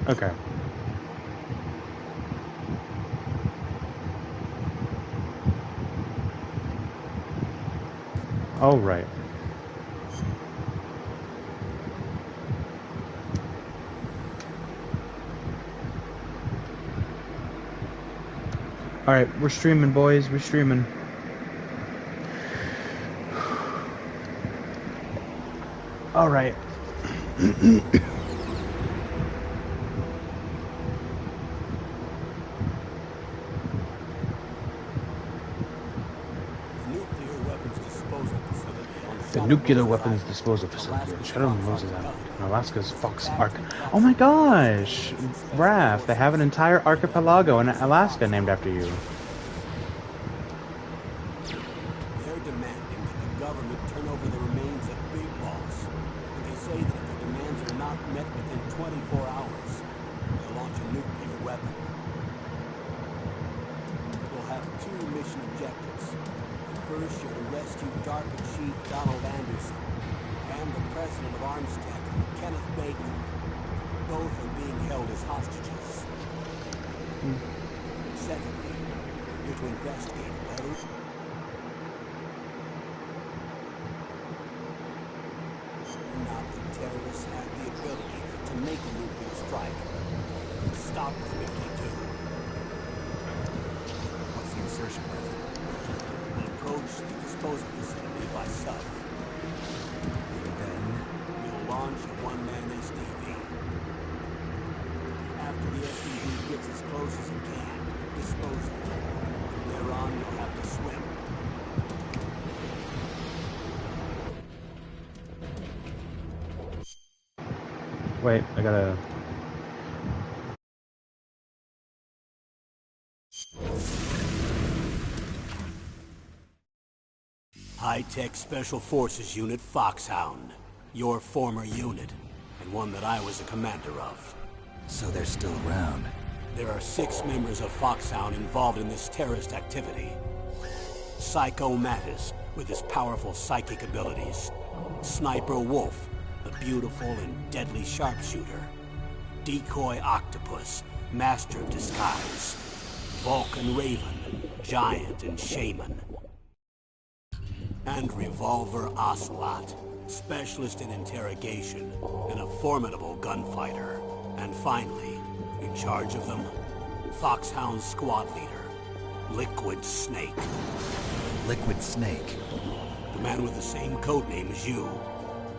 Okay. Oh, right. Alright, we're streaming, boys. We're streaming. Alright. The nuclear weapons disposal facility on Shadow Moses Island, in Alaska's Fox Ark. Oh my gosh! Raph, they have an entire archipelago in Alaska named after you. They're demanding that the government turn over the remains of Big Boss. And they say that if their demands are not met within 24 hours, they'll launch a nuclear weapon. We'll have two mission objectives. First, you're to rescue DARPA Chief Donald Anderson and the president of Armstead, Kenneth Baker. Both are being held as hostages. Secondly, you're to investigate whether or not the terrorists have the ability to make a nuclear strike. Stop them if they do. What's the insertion method? We'll approach the disposal facility by sub. And then we'll launch a one-man SDV. After the SDV gets as close as it can, dispose of it. From there on, you'll have to swim. Wait, I gotta... High-Tech Special Forces Unit Foxhound. Your former unit, and one that I was a commander of. So they're still around. There are 6 members of Foxhound involved in this terrorist activity. Psycho Mattis, with his powerful psychic abilities. Sniper Wolf, the beautiful and deadly sharpshooter. Decoy Octopus, master of disguise. Vulcan Raven, giant and shaman. And Revolver Ocelot, specialist in interrogation and a formidable gunfighter. And finally, in charge of them, Foxhound squad leader, Liquid Snake. Liquid Snake? The man with the same codename as you.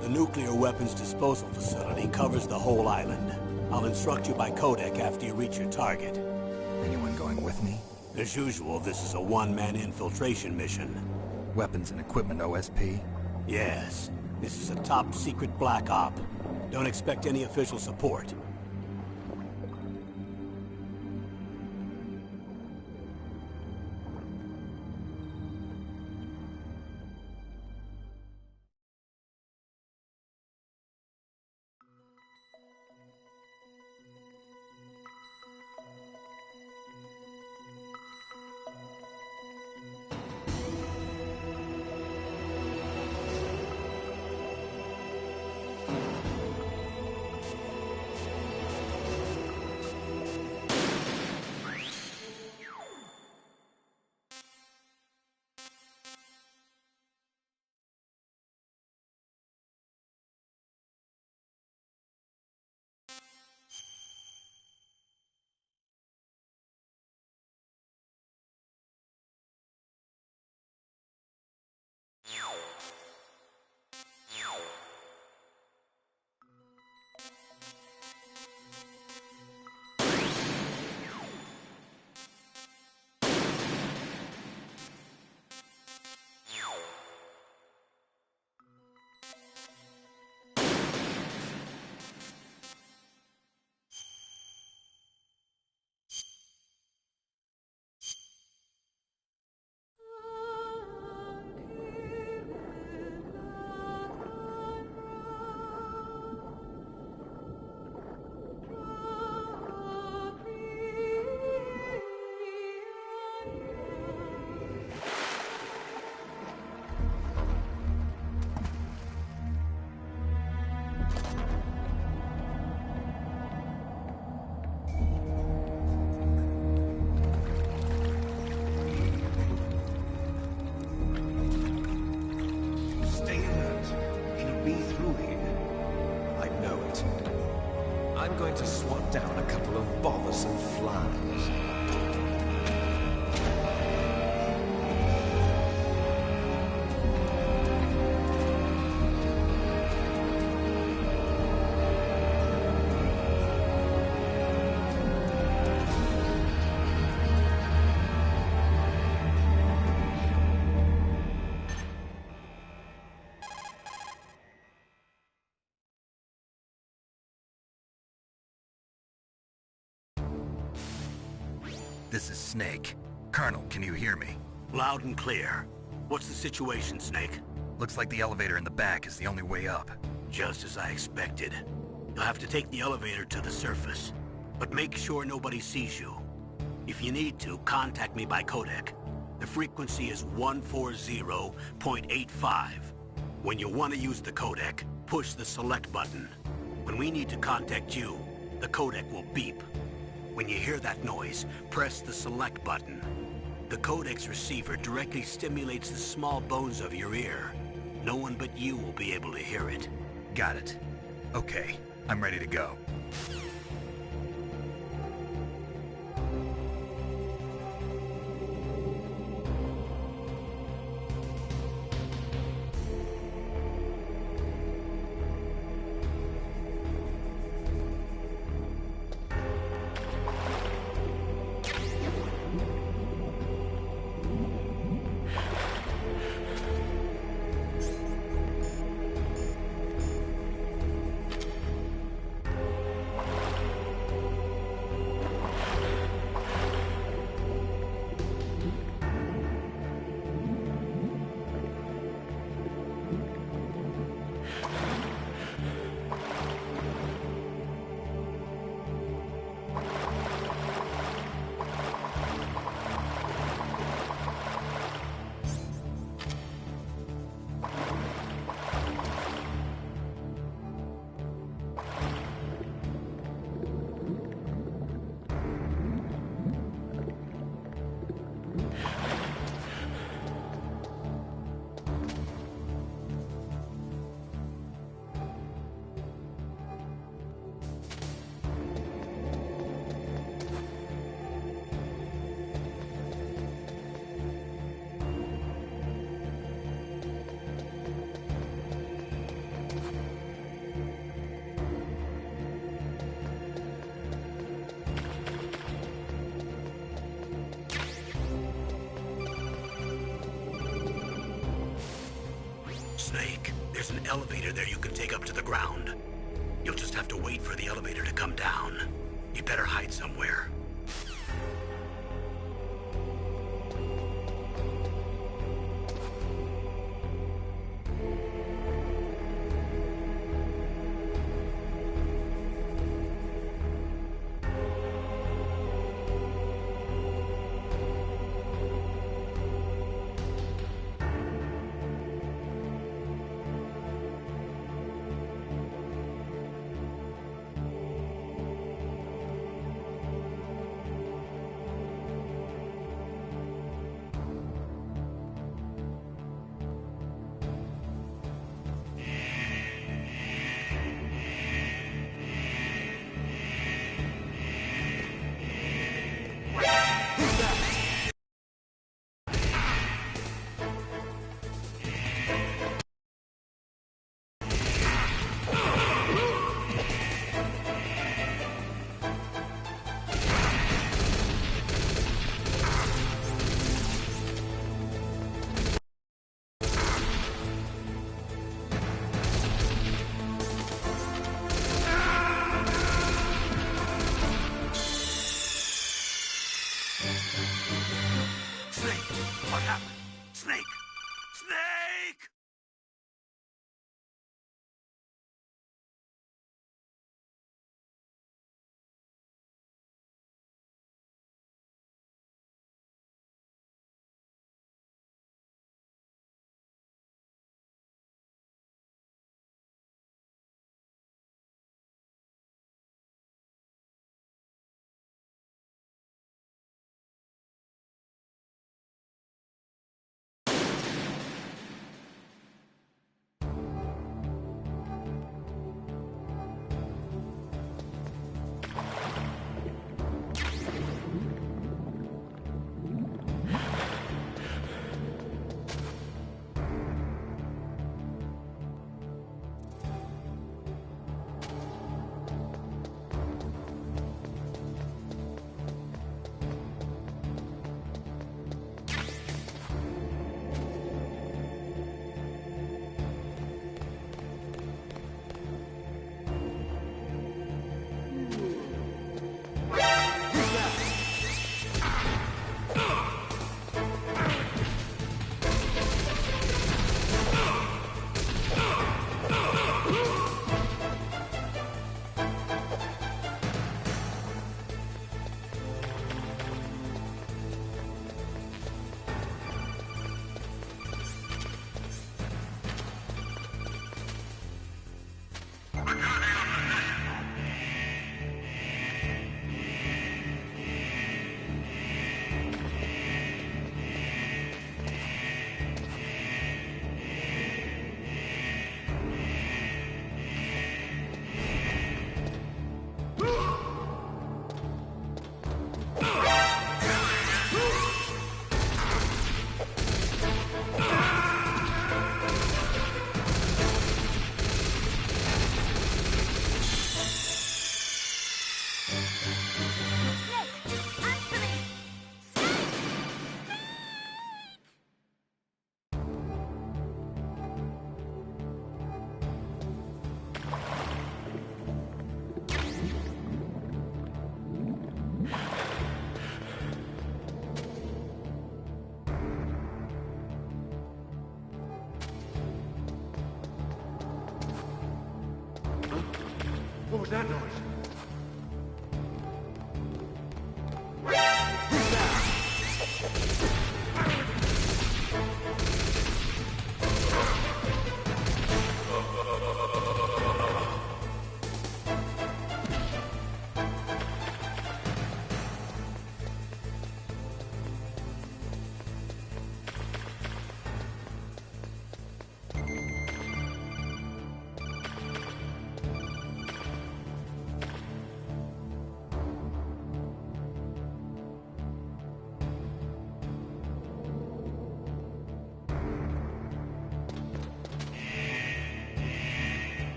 The nuclear weapons disposal facility covers the whole island. I'll instruct you by codec after you reach your target. Anyone going with me? As usual, this is a one-man infiltration mission. Weapons and equipment OSP? Yes. This is a top-secret black op. Don't expect any official support. I'm going to swat down a couple of bothersome flies. This is Snake. Colonel, can you hear me? Loud and clear. What's the situation, Snake? Looks like the elevator in the back is the only way up. Just as I expected. You'll have to take the elevator to the surface. But make sure nobody sees you. If you need to, contact me by codec. The frequency is 140.85. When you want to use the codec, push the select button. When we need to contact you, the codec will beep. When you hear that noise, press the select button. The codec's receiver directly stimulates the small bones of your ear. No one but you will be able to hear it. Got it. Okay, I'm ready to go. Snake, there's an elevator there you can take up to the ground. You'll just have to wait for the elevator to come down. You'd better hide somewhere. was that noise?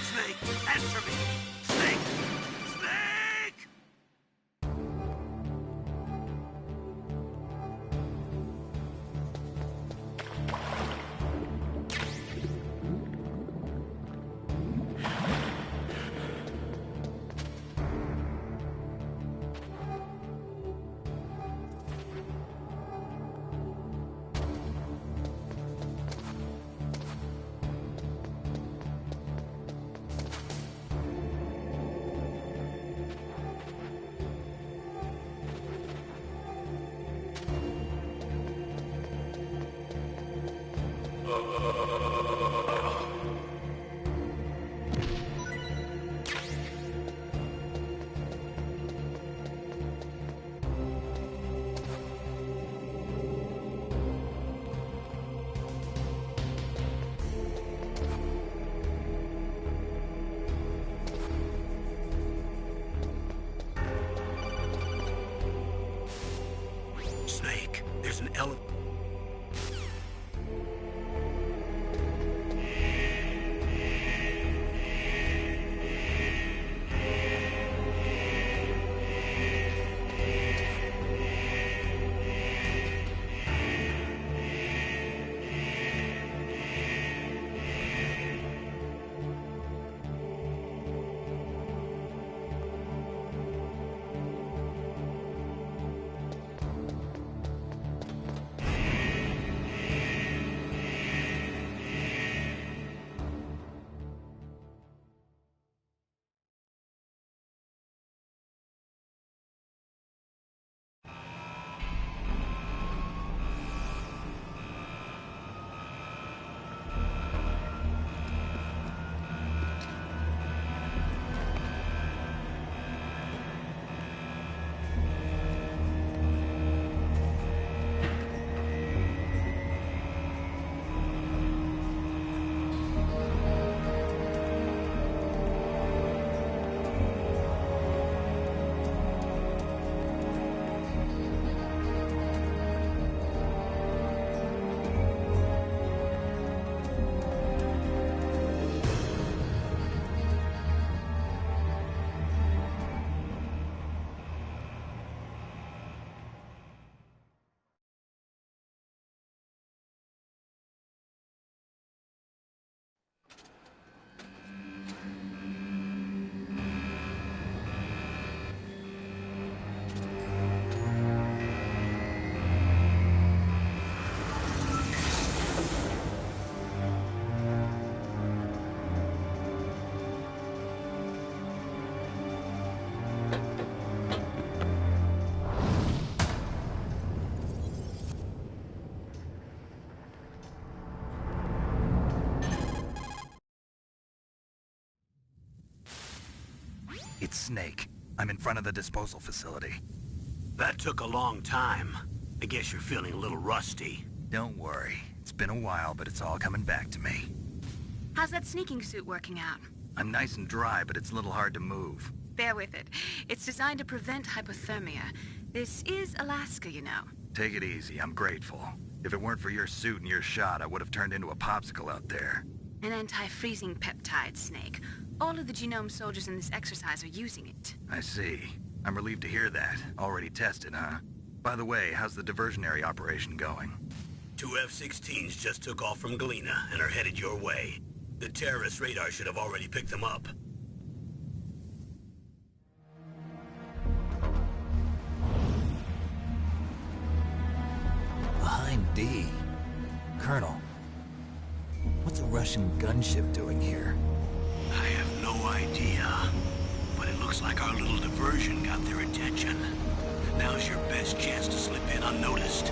Snake, answer me! Snake! Snake! Snake, there's an elevator. It's Snake. I'm in front of the disposal facility. That took a long time. I guess you're feeling a little rusty. Don't worry. It's been a while, but it's all coming back to me. How's that sneaking suit working out? I'm nice and dry, but it's a little hard to move. Bear with it. It's designed to prevent hypothermia. This is Alaska, you know. Take it easy. I'm grateful. If it weren't for your suit and your shot, I would have turned into a popsicle out there. An anti-freezing peptide, Snake. All of the genome soldiers in this exercise are using it. I see. I'm relieved to hear that. Already tested, huh? By the way, how's the diversionary operation going? Two F-16s just took off from Galena and are headed your way. The terrorist radar should have already picked them up. Behind D. Colonel, what's a Russian gunship doing here? I have no idea, but it looks like our little diversion got their attention. Now's your best chance to slip in unnoticed.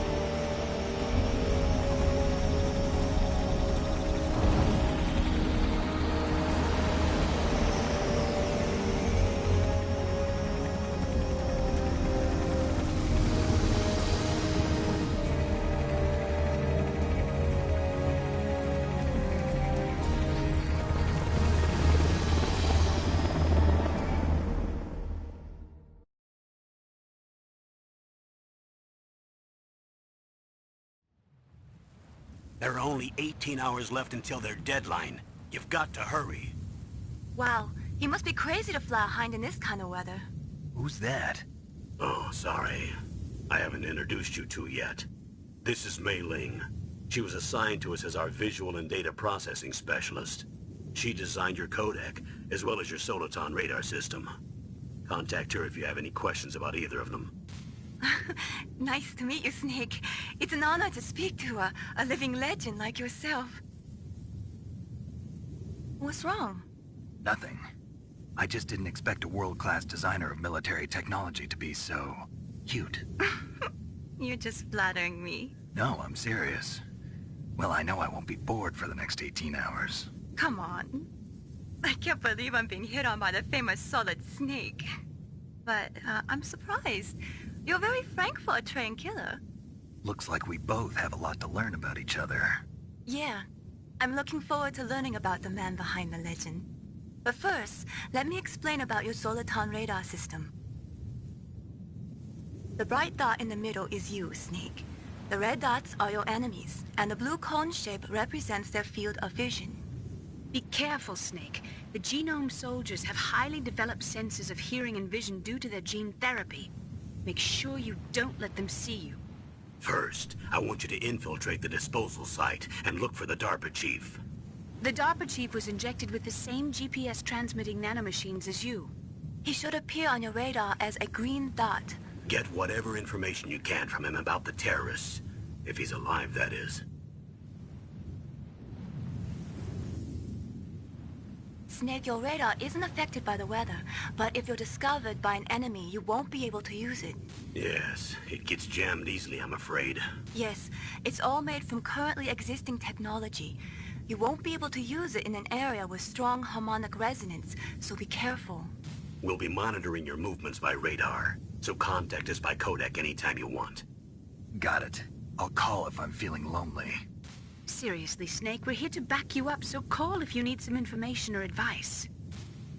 There are only 18 hours left until their deadline. You've got to hurry. Wow, he must be crazy to fly a hind in this kind of weather. Who's that? Oh, sorry. I haven't introduced you to yet. This is Mei Ling. She was assigned to us as our visual and data processing specialist. She designed your codec, as well as your Soliton radar system. Contact her if you have any questions about either of them. Nice to meet you, Snake. It's an honor to speak to a living legend like yourself. What's wrong? Nothing. I just didn't expect a world-class designer of military technology to be so cute. You're just flattering me. No, I'm serious. Well, I know I won't be bored for the next 18 hours. Come on. I can't believe I'm being hit on by the famous Solid Snake. But I'm surprised. You're very frank for a trained killer. Looks like we both have a lot to learn about each other. Yeah. I'm looking forward to learning about the man behind the legend. But first, let me explain about your Soliton radar system. The bright dot in the middle is you, Snake. The red dots are your enemies, and the blue cone shape represents their field of vision. Be careful, Snake. The genome soldiers have highly developed senses of hearing and vision due to their gene therapy. Make sure you don't let them see you. First, I want you to infiltrate the disposal site and look for the DARPA chief. The DARPA chief was injected with the same GPS transmitting nanomachines as you. He should appear on your radar as a green dot. Get whatever information you can from him about the terrorists. If he's alive, that is. Snake, your radar isn't affected by the weather, but if you're discovered by an enemy, you won't be able to use it. Yes, it gets jammed easily, I'm afraid. Yes, it's all made from currently existing technology. You won't be able to use it in an area with strong harmonic resonance, so be careful. We'll be monitoring your movements by radar, so contact us by codec anytime you want. Got it. I'll call if I'm feeling lonely. Seriously, Snake, we're here to back you up, so call if you need some information or advice.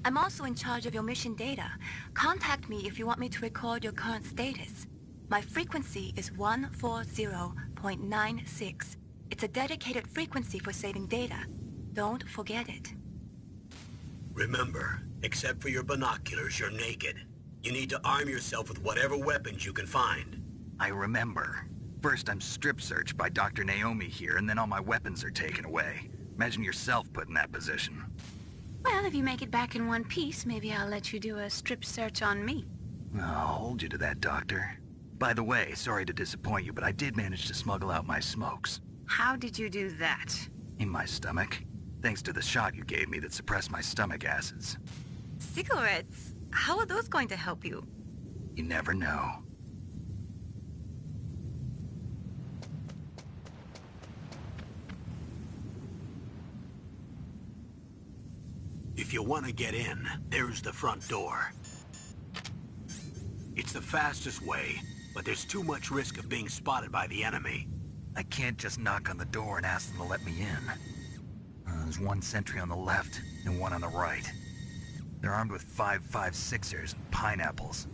I'm also in charge of your mission data. Contact me if you want me to record your current status. My frequency is 140.96. It's a dedicated frequency for saving data. Don't forget it. Remember, except for your binoculars, you're naked. You need to arm yourself with whatever weapons you can find. I remember. First I'm strip searched by Dr. Naomi here, and then all my weapons are taken away. Imagine yourself put in that position. Well, if you make it back in one piece, maybe I'll let you do a strip search on me. I'll hold you to that, Doctor. By the way, sorry to disappoint you, but I did manage to smuggle out my smokes. How did you do that? In my stomach. Thanks to the shot you gave me that suppressed my stomach acids. Cigarettes? How are those going to help you? You never know. If you want to get in, there's the front door. It's the fastest way, but there's too much risk of being spotted by the enemy. I can't just knock on the door and ask them to let me in. There's one sentry on the left and one on the right. They're armed with 5.56ers and pineapples.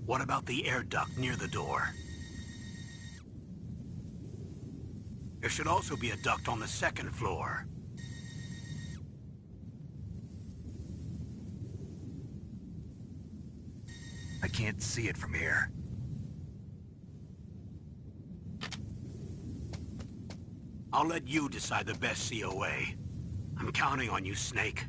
What about the air duct near the door? There should also be a duct on the second floor. can't see it from here. I'll let you decide the best COA. I'm counting on you, Snake.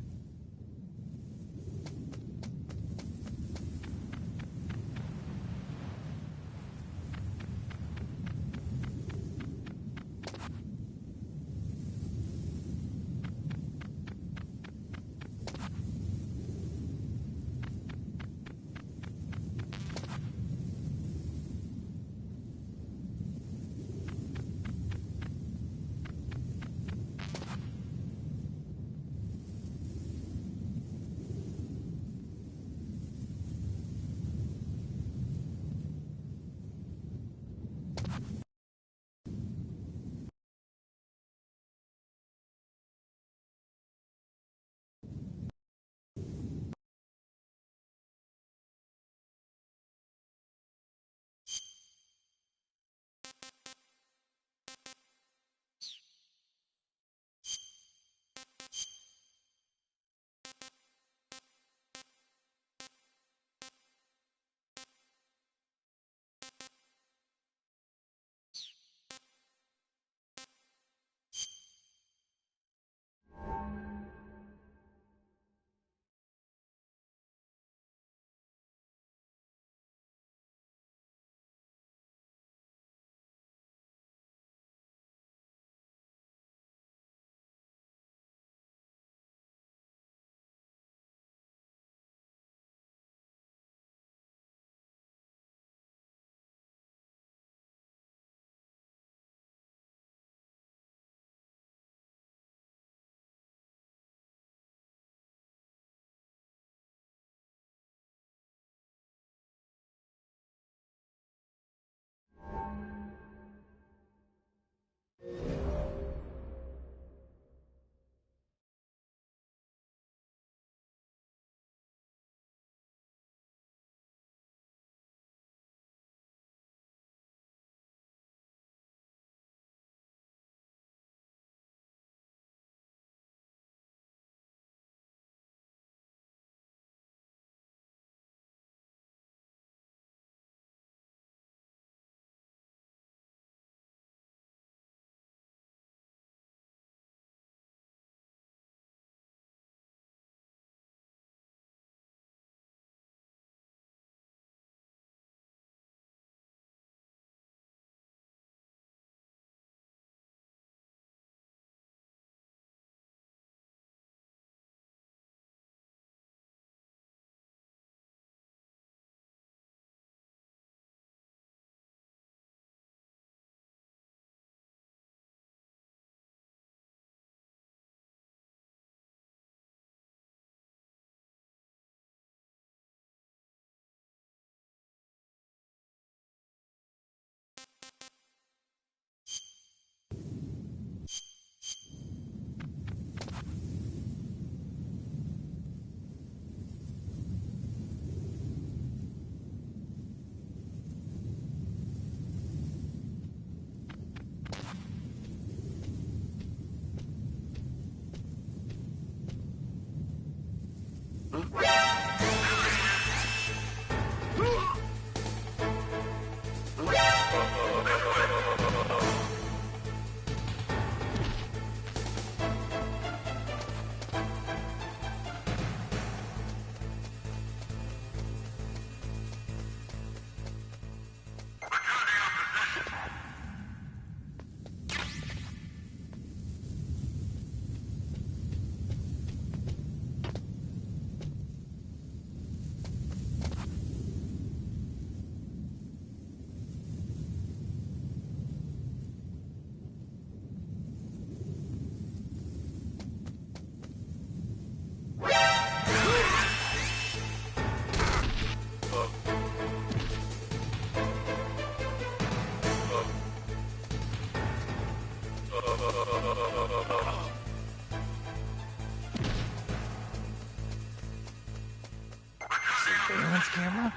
Surveillance camera?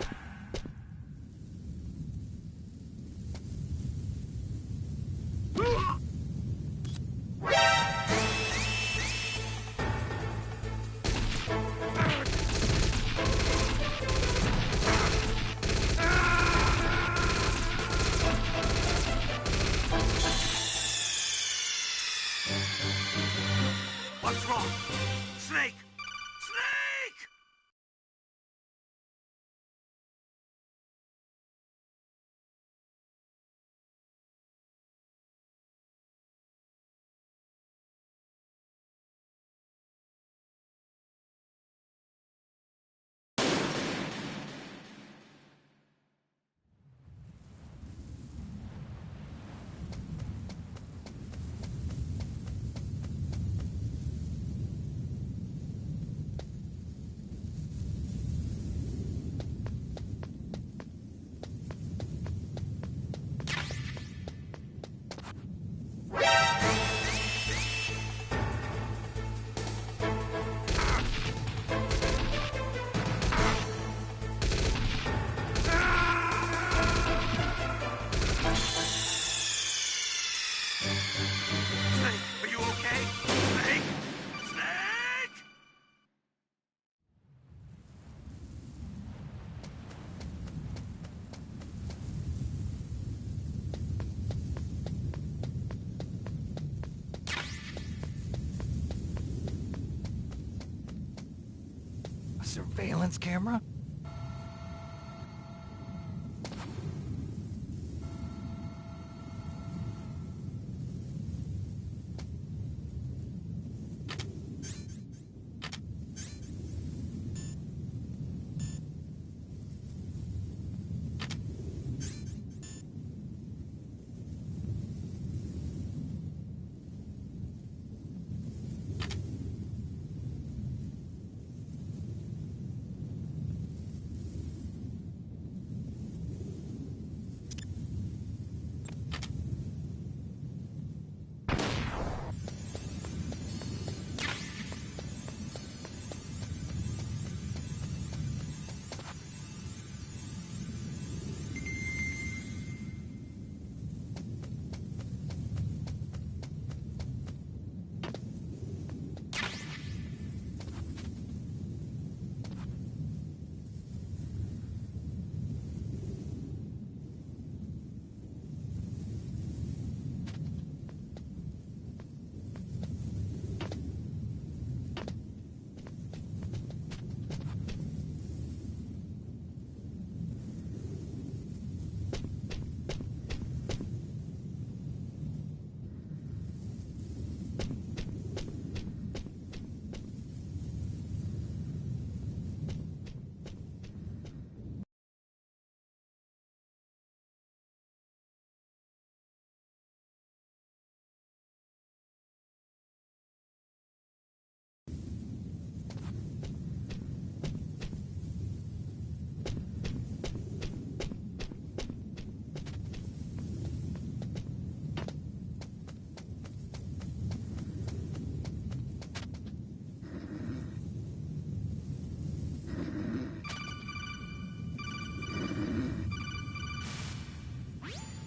surveillance camera?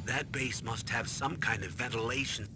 That base must have some kind of ventilation.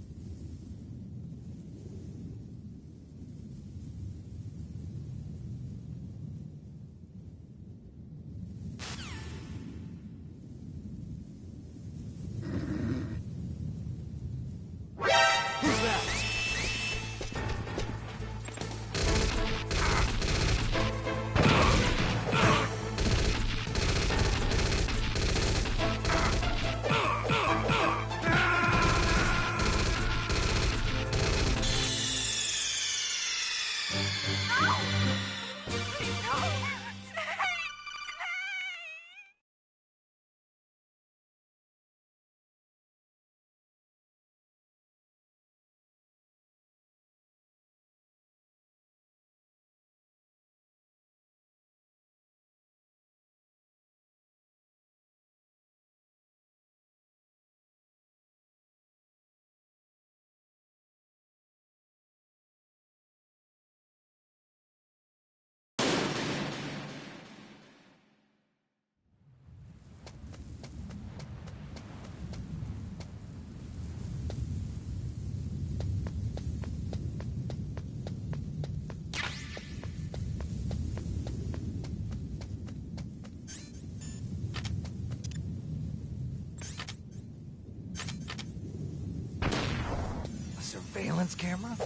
Surveillance camera?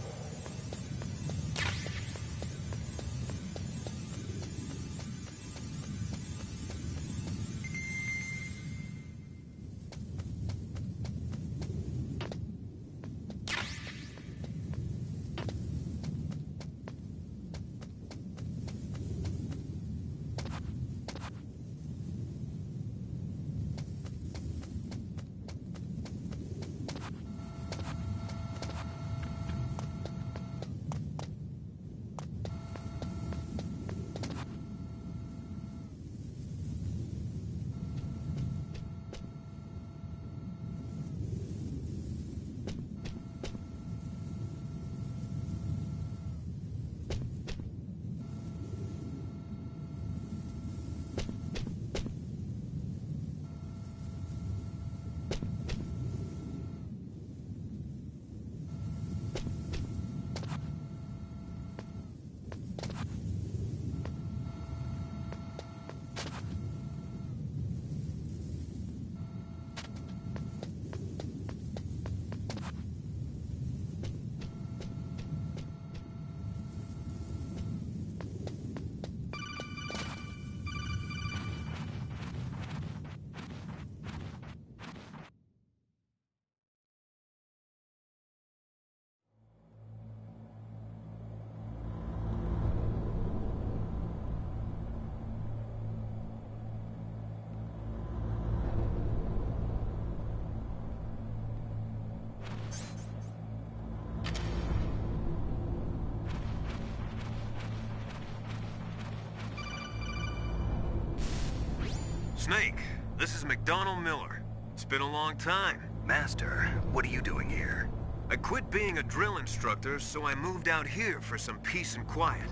Snake, this is McDonald Miller. It's been a long time. Master, what are you doing here? I quit being a drill instructor, so I moved out here for some peace and quiet.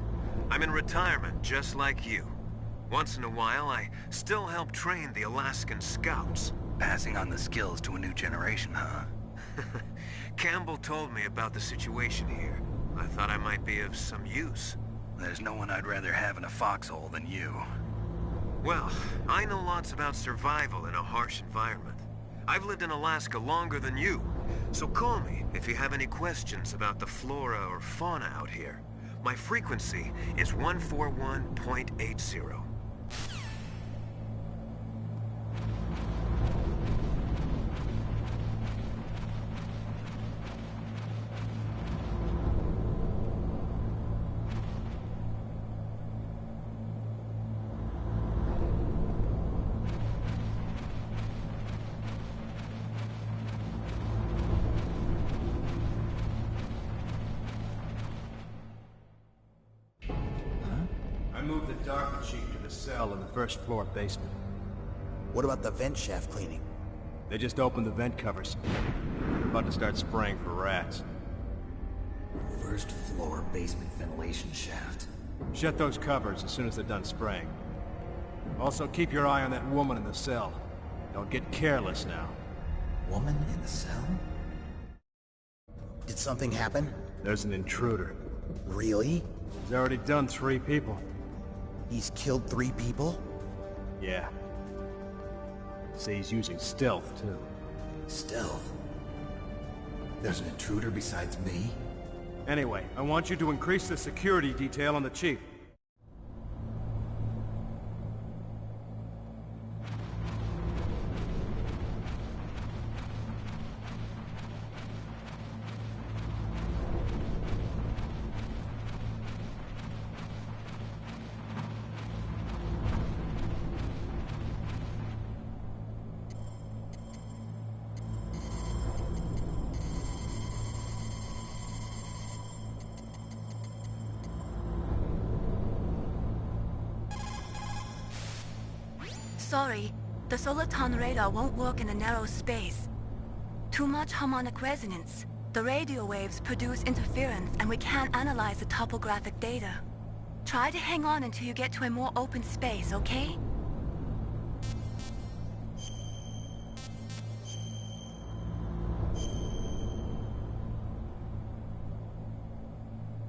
I'm in retirement, just like you. Once in a while, I still help train the Alaskan Scouts. Passing on the skills to a new generation, huh? Campbell told me about the situation here. I thought I might be of some use. There's no one I'd rather have in a foxhole than you. Well, I know lots about survival in a harsh environment. I've lived in Alaska longer than you, so call me if you have any questions about the flora or fauna out here. My frequency is 141.80. I moved the Dark Chief to the cell in the first floor basement. What about the vent shaft cleaning? They just opened the vent covers. They're about to start spraying for rats. First floor basement ventilation shaft. Shut those covers as soon as they're done spraying. Also, keep your eye on that woman in the cell. Don't get careless now. Woman in the cell? Did something happen? There's an intruder. Really? He's already done 3 people. He's killed 3 people? Yeah. Say he's using stealth, too. Stealth? There's an intruder besides me? Anyway, I want you to increase the security detail on the Chief. Sorry, the Soliton radar won't work in a narrow space. Too much harmonic resonance. The radio waves produce interference and we can't analyze the topographic data. Try to hang on until you get to a more open space, okay?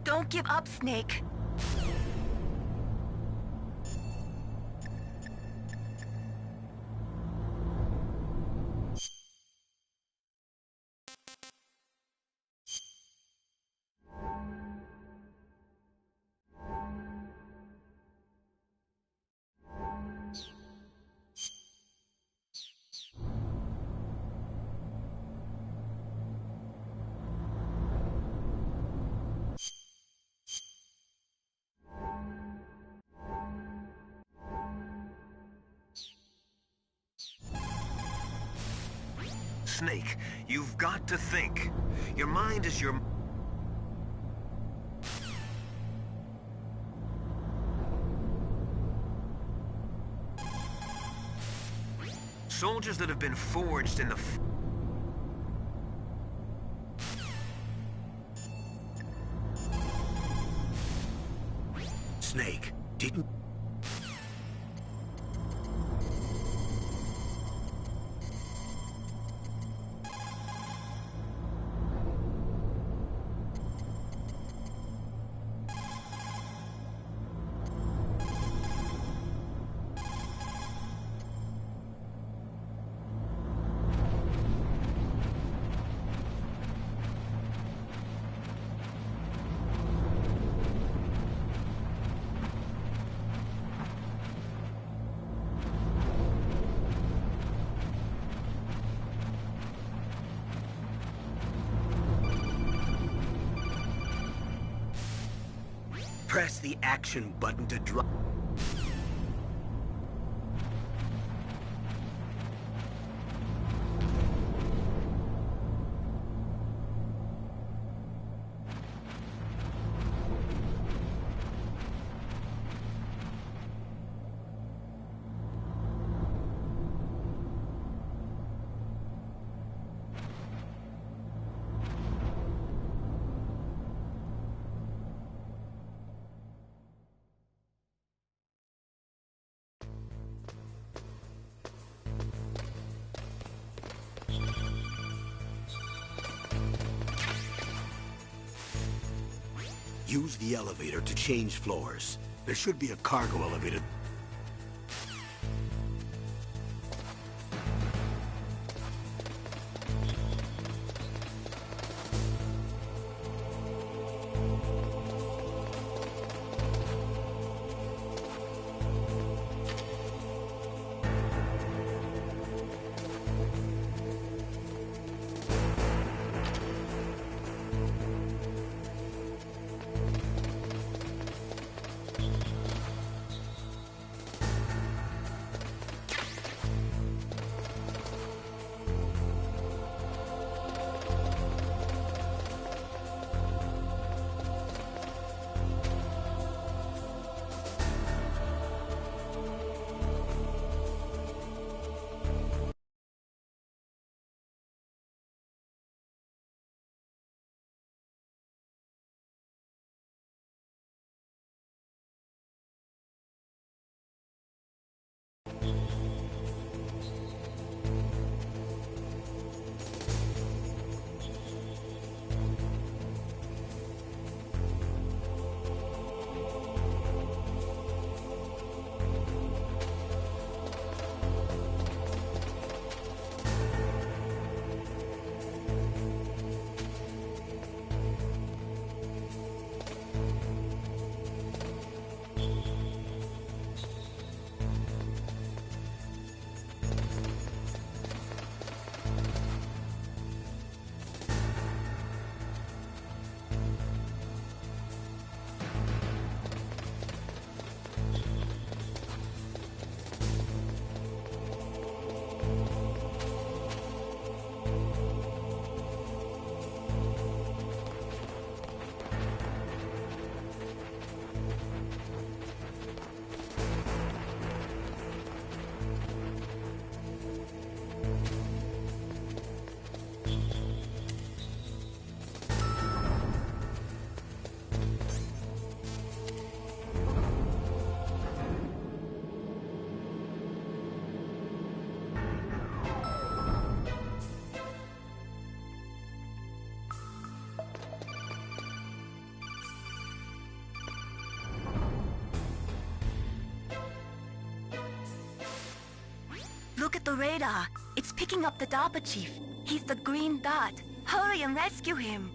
Don't give up, Snake. Snake, you've got to think. Your mind is your... Soldiers that have been forged in the... Snake, didn't... Press the action button to drop. Use the elevator to change floors. There should be a cargo elevator. Look at the radar. It's picking up the DARPA chief. He's the green dot. Hurry and rescue him.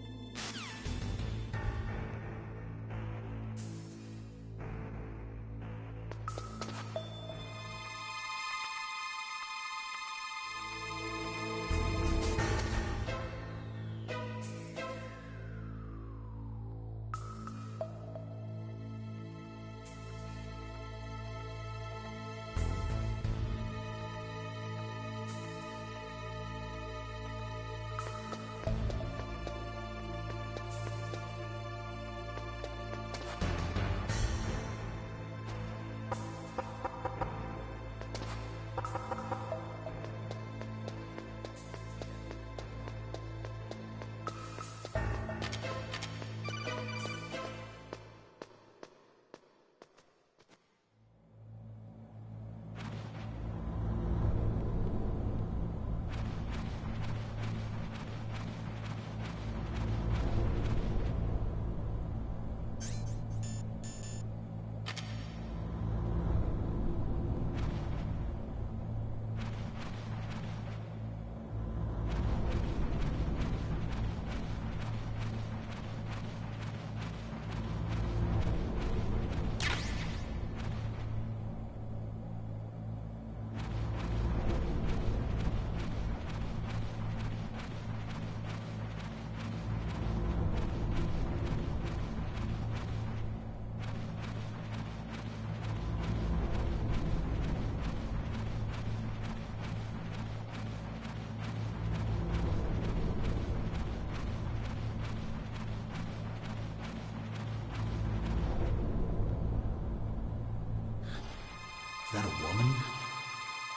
Is that a woman?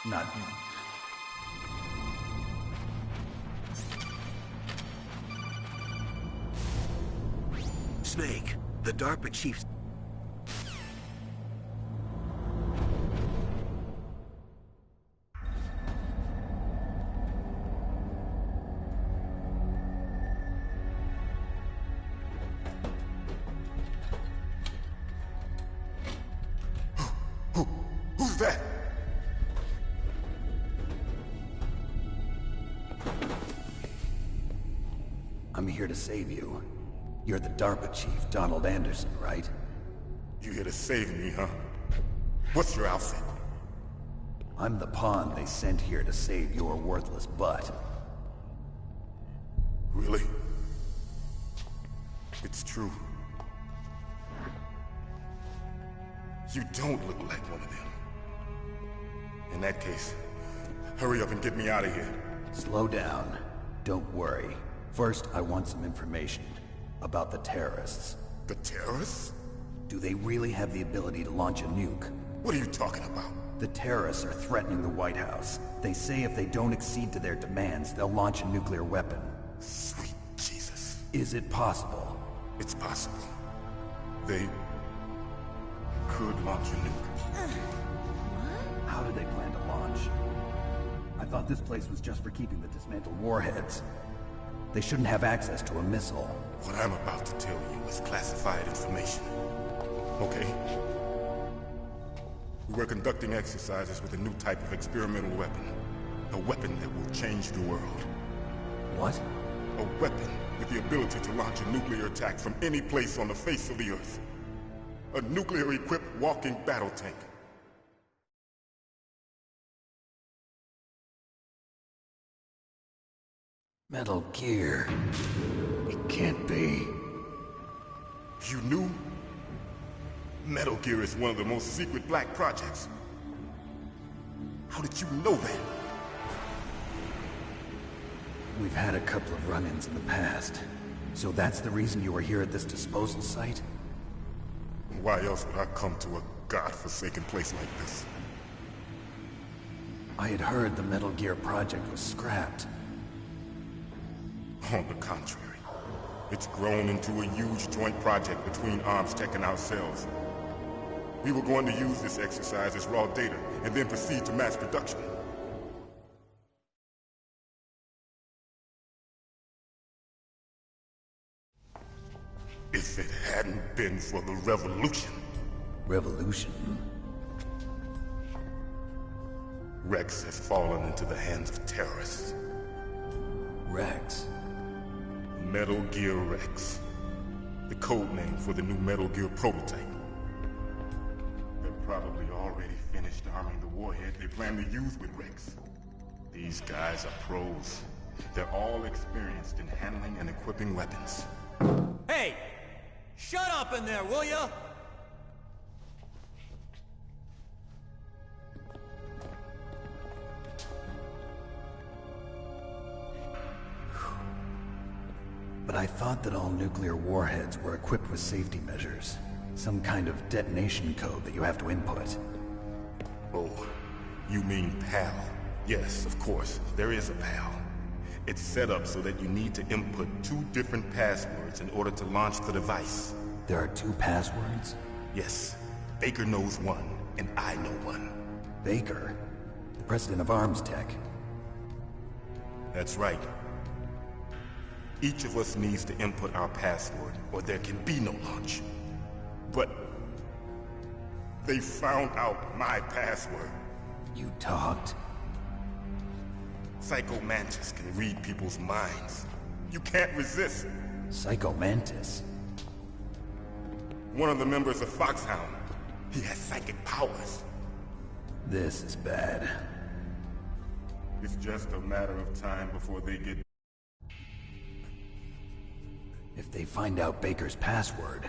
Not... Snake, the DARPA chief's... Who's that? I'm here to save you. You're the DARPA chief, Donald Anderson, right? You here to save me, huh? What's your outfit? I'm the pawn they sent here to save your worthless butt. Really? It's true. You don't look like one of them. In that case, hurry up and get me out of here. Slow down. Don't worry. First, I want some information about the terrorists. The terrorists? Do they really have the ability to launch a nuke? What are you talking about? The terrorists are threatening the White House. They say if they don't accede to their demands, they'll launch a nuclear weapon. Sweet Jesus. Is it possible? It's possible. They could launch a nuke. How do they plan to launch? I thought this place was just for keeping the dismantled warheads. They shouldn't have access to a missile. What I'm about to tell you is classified information. Okay? We're conducting exercises with a new type of experimental weapon. A weapon that will change the world. What? A weapon with the ability to launch a nuclear attack from any place on the face of the Earth. A nuclear-equipped walking battle tank. Metal Gear. It can't be. You knew? Metal Gear is one of the most secret black projects. How did you know that? We've had a couple of run-ins in the past. So that's the reason you were here at this disposal site? Why else would I come to a godforsaken place like this? I had heard the Metal Gear project was scrapped. On the contrary, it's grown into a huge joint project between ArmsTech and ourselves. We were going to use this exercise as raw data, and then proceed to mass production. If it hadn't been for the revolution... Revolution? Rex has fallen into the hands of terrorists. Rex? Metal Gear Rex. The code name for the new Metal Gear prototype. They're probably already finished arming the warhead they plan to use with Rex. These guys are pros. They're all experienced in handling and equipping weapons. Hey! Shut up in there, will ya? But I thought that all nuclear warheads were equipped with safety measures. Some kind of detonation code that you have to input. Oh, you mean PAL? Yes, of course, there is a PAL. It's set up so that you need to input 2 different passwords in order to launch the device. There are 2 passwords? Yes. Baker knows one, and I know one. Baker? The president of ArmsTech? That's right. Each of us needs to input our password, or there can be no launch. But... they found out my password. You talked? Psycho Mantis can read people's minds. You can't resist. Psycho Mantis? One of the members of Foxhound. He has psychic powers. This is bad. It's just a matter of time before they get... If they find out Baker's password...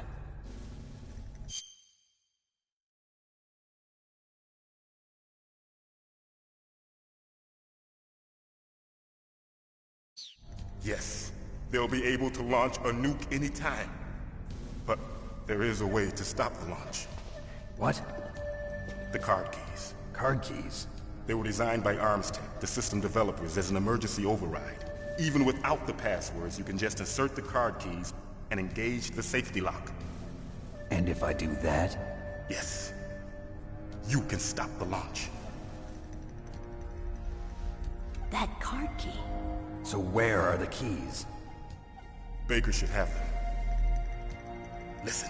Yes, they'll be able to launch a nuke anytime. But there is a way to stop the launch. What? The card keys. Card keys? They were designed by ArmsTech, the system developers, as an emergency override. Even without the passwords, you can just insert the card keys and engage the safety lock. And if I do that? Yes. You can stop the launch. That card key. So where are the keys? Baker should have them. Listen,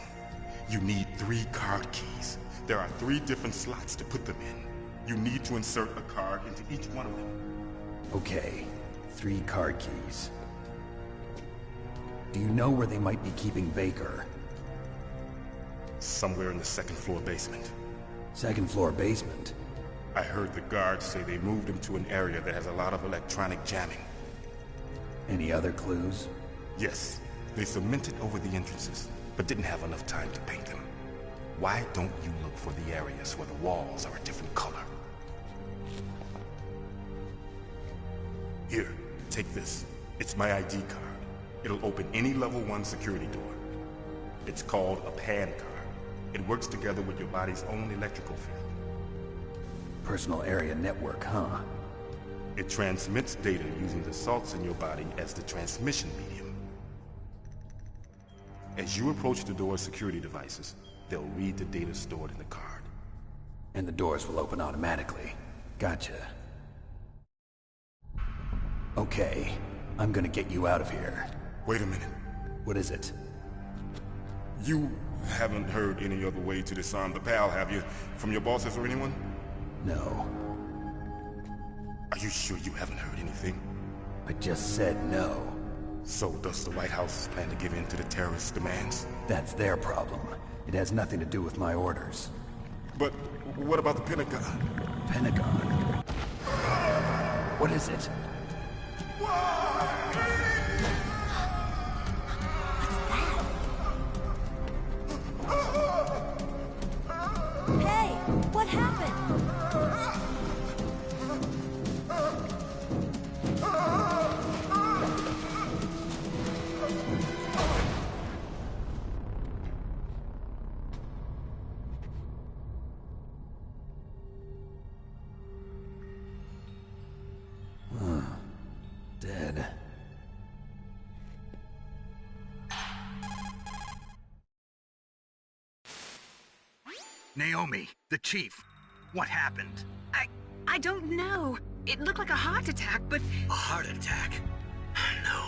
you need 3 card keys. There are 3 different slots to put them in. You need to insert a card into each one of them. Okay, 3 card keys. Do you know where they might be keeping Baker? Somewhere in the 2nd floor basement. 2nd floor basement? I heard the guards say they moved him to an area that has a lot of electronic jamming. Any other clues? Yes. They cemented over the entrances, but didn't have enough time to paint them. Why don't you look for the areas where the walls are a different color? Here, take this. It's my ID card. It'll open any level 1 security door. It's called a PAN card. It works together with your body's own electrical field. Personal area network, huh? It transmits data using the salts in your body as the transmission medium. As you approach the door's security devices, they'll read the data stored in the card. And the doors will open automatically. Gotcha. Okay, I'm gonna get you out of here. Wait a minute. What is it? You haven't heard any other way to disarm the PAL, have you? From your bosses or anyone? No. Are you sure you haven't heard anything? I just said no. So does the White House plan to give in to the terrorists' demands? That's their problem. It has nothing to do with my orders. But what about the Pentagon? Pentagon? What is it? Hey, what happened? Dead. Naomi, the chief. What happened? I don't know. It looked like a heart attack, but... A heart attack? No.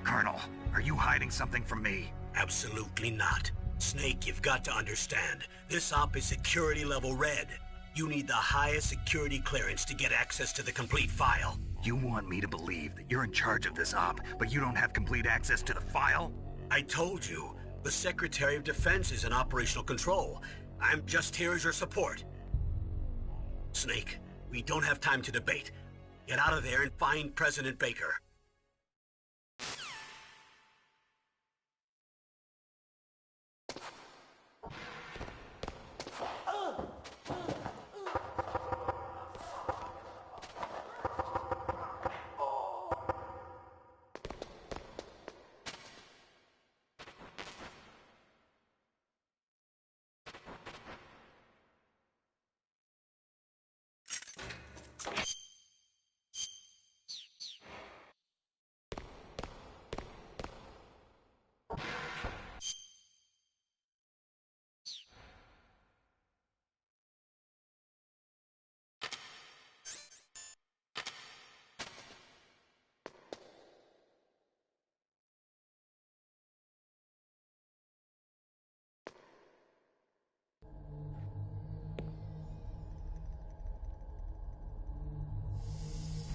Colonel, are you hiding something from me? Absolutely not. Snake, you've got to understand. This op is security level red. You need the highest security clearance to get access to the complete file. You want me to believe that you're in charge of this op, but you don't have complete access to the file? I told you. The Secretary of Defense is in operational control. I'm just here as your support. Snake, we don't have time to debate. Get out of there and find President Baker.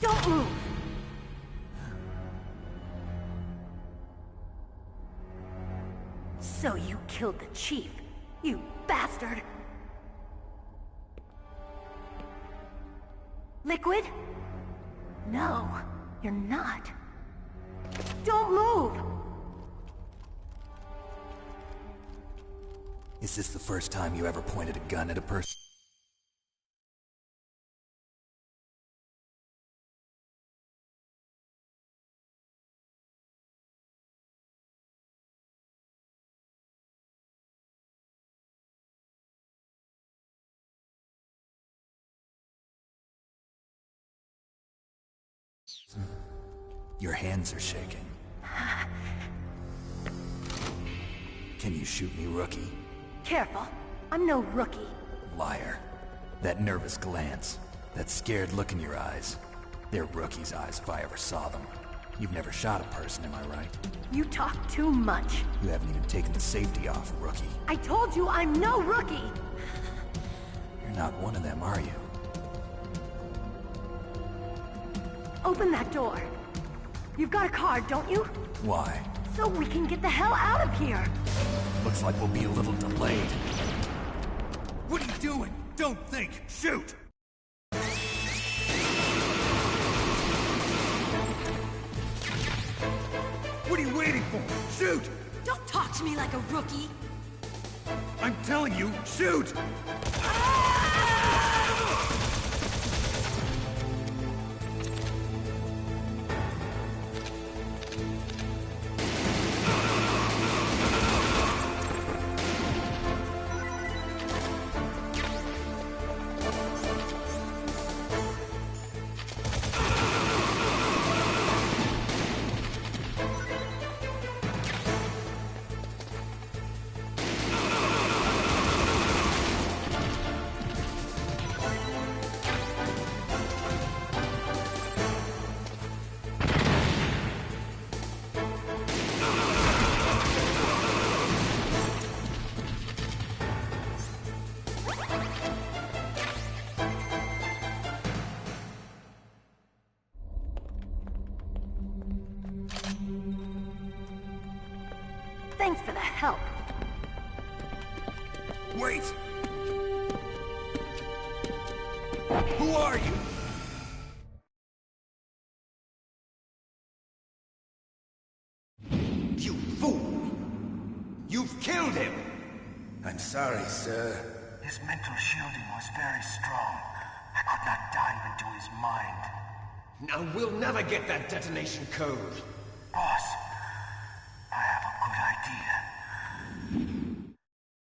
Don't move! So you killed the chief, you bastard! Liquid? No, you're not. Don't move! Is this the first time you ever pointed a gun at a person? Your hands are shaking. Can you shoot me, rookie? Careful, I'm no rookie. Liar. That nervous glance, that scared look in your eyes. They're rookie's eyes if I ever saw them. You've never shot a person, am I right? You talk too much. You haven't even taken the safety off, rookie. I told you I'm no rookie! You're not one of them, are you? Open that door. You've got a card, don't you? Why? So we can get the hell out of here! Looks like we'll be a little delayed. What are you doing? Don't think! Shoot! What are you waiting for? Shoot! Don't talk to me like a rookie! I'm telling you, shoot! Thanks for the help. Wait! Who are you? You fool! You've killed him! I'm sorry, sir. His mental shielding was very strong. I could not dive into his mind. Now we'll never get that detonation code. Boss,